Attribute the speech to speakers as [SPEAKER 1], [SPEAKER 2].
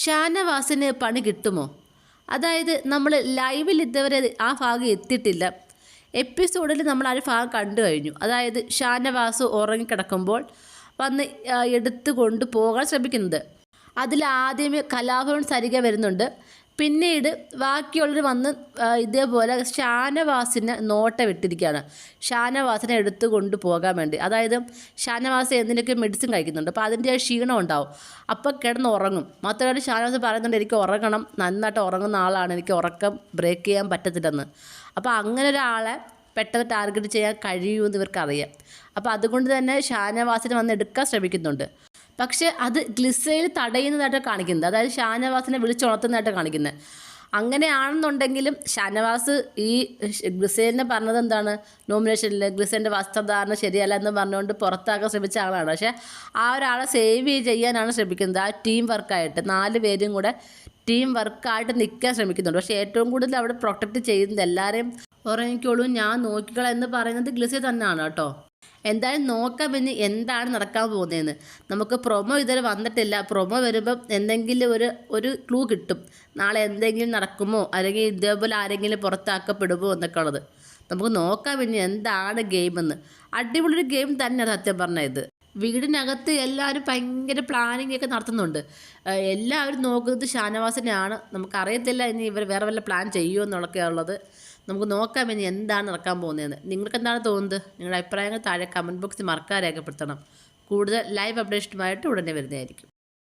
[SPEAKER 1] ഷാനവാസിന് പണി കിട്ടുമോ? അതായത് നമ്മൾ ലൈവിൽ ഇതുവരെ ആ ഭാഗം എത്തിയിട്ടില്ല. എപ്പിസോഡിൽ നമ്മൾ ആ ഒരു ഭാഗം കണ്ടു കഴിഞ്ഞു. അതായത് ഷാനവാസ് ഉറങ്ങിക്കിടക്കുമ്പോൾ വന്ന് എടുത്തു കൊണ്ട് പോകാൻ ശ്രമിക്കുന്നത്. അതിലാദ്യമേ കലാഭവൻ സരിക വരുന്നുണ്ട്. പിന്നീട് ബാക്കിയുള്ളവർ വന്ന് ഇതേപോലെ ഷാനവാസിനെ വിട്ടിരിക്കുകയാണ്. ഷാനവാസിനെ എടുത്തു കൊണ്ട് പോകാൻ വേണ്ടി. അതായത് ഷാനവാസ് എന്തിനൊക്കെ മെഡിസിൻ കഴിക്കുന്നുണ്ട്. അപ്പോൾ അതിൻ്റെ ക്ഷീണം ഉണ്ടാവും. അപ്പോൾ കിടന്ന് ഉറങ്ങും. മാത്രമല്ല ഷാനവാസ് പറയുന്നുണ്ട്, എനിക്ക് ഉറങ്ങണം, നന്നായിട്ട് ഉറങ്ങുന്ന ആളാണ്, എനിക്ക് ഉറക്കം ബ്രേക്ക് ചെയ്യാൻ പറ്റത്തില്ലെന്ന്. അപ്പോൾ അങ്ങനെ ഒരാളെ പെട്ടെന്ന് ടാർഗറ്റ് ചെയ്യാൻ കഴിയുമെന്ന് ഇവർക്കറിയാം. അപ്പോൾ അതുകൊണ്ട് തന്നെ ഷാനവാസിനെ വന്ന് എടുക്കാൻ ശ്രമിക്കുന്നുണ്ട്. പക്ഷേ അത് ഗ്ലിസയിൽ തടയുന്നതായിട്ട് കാണിക്കുന്നത്. അതായത് ഷാനവാസിനെ വിളിച്ചുണർത്തുന്നതായിട്ട് കാണിക്കുന്നത്. അങ്ങനെയാണെന്നുണ്ടെങ്കിലും ഷാനവാസ് ഈ ഗ്ലിസേലിനെ പറഞ്ഞത് എന്താണ്, നോമിനേഷനിൽ ഗ്ലിസേലിൻ്റെ വസ്ത്രധാരണം ശരിയല്ല എന്ന് പറഞ്ഞുകൊണ്ട് പുറത്താക്കാൻ ശ്രമിച്ച ആളാണ്. പക്ഷേ ആ ഒരാളെ സേവ് ചെയ്യാനാണ് ശ്രമിക്കുന്നത്. ആ ടീം വർക്കായിട്ട് 4 പേരും കൂടെ ടീം വർക്കായിട്ട് നിൽക്കാൻ ശ്രമിക്കുന്നുണ്ട്. പക്ഷേ ഏറ്റവും കൂടുതൽ അവിടെ പ്രൊട്ടക്റ്റ് ചെയ്യുന്നത് എല്ലാവരെയും ഉറങ്ങിക്കോളൂ, ഞാൻ നോക്കിക്കോളാം എന്ന് പറയുന്നത് ഗ്ലിസേ തന്നെയാണ് കേട്ടോ. എന്തായാലും നോക്കാം ഇനി എന്താണ് നടക്കാൻ പോകുന്നതെന്ന്. നമുക്ക് പ്രൊമോ ഇതുവരെ വന്നിട്ടില്ല. പ്രൊമോ വരുമ്പം എന്തെങ്കിലും ഒരു ക്ലൂ കിട്ടും. നാളെ എന്തെങ്കിലും നടക്കുമോ അല്ലെങ്കിൽ ഇതേപോലെ ആരെങ്കിലും പുറത്താക്കപ്പെടുമോ എന്നൊക്കെ ഉള്ളത്. നമുക്ക് നോക്കാം ഇനി എന്താണ് ഗെയിമെന്ന്. അടിപൊളിയൊരു ഗെയിം തന്നെയാണ് സത്യം പറഞ്ഞത്. ഇത് വീടിനകത്ത് എല്ലാവരും ഭയങ്കര പ്ലാനിങ് ഒക്കെ നടത്തുന്നുണ്ട്. എല്ലാവരും നോക്കുന്നത് ഷാനവാസിനെയാണ്. നമുക്കറിയത്തില്ല ഇനി ഇവർ വേറെ വല്ല പ്ലാൻ ചെയ്യുമോ എന്നുള്ളതൊക്കെ ഉള്ളത്. നമുക്ക് നോക്കാം ഇനി എന്താണ് നടക്കാൻ പോകുന്നതെന്ന്. നിങ്ങൾക്ക് എന്താണ് തോന്നുന്നത്? നിങ്ങളുടെ അഭിപ്രായങ്ങൾ താഴെ കമൻറ്റ് ബോക്സിൽ മറക്കാതെ രേഖപ്പെടുത്തണം. കൂടുതൽ ലൈവ് അപ്ഡേഷനുമായിട്ട് ഉടനെ വരുന്നതായിരിക്കും.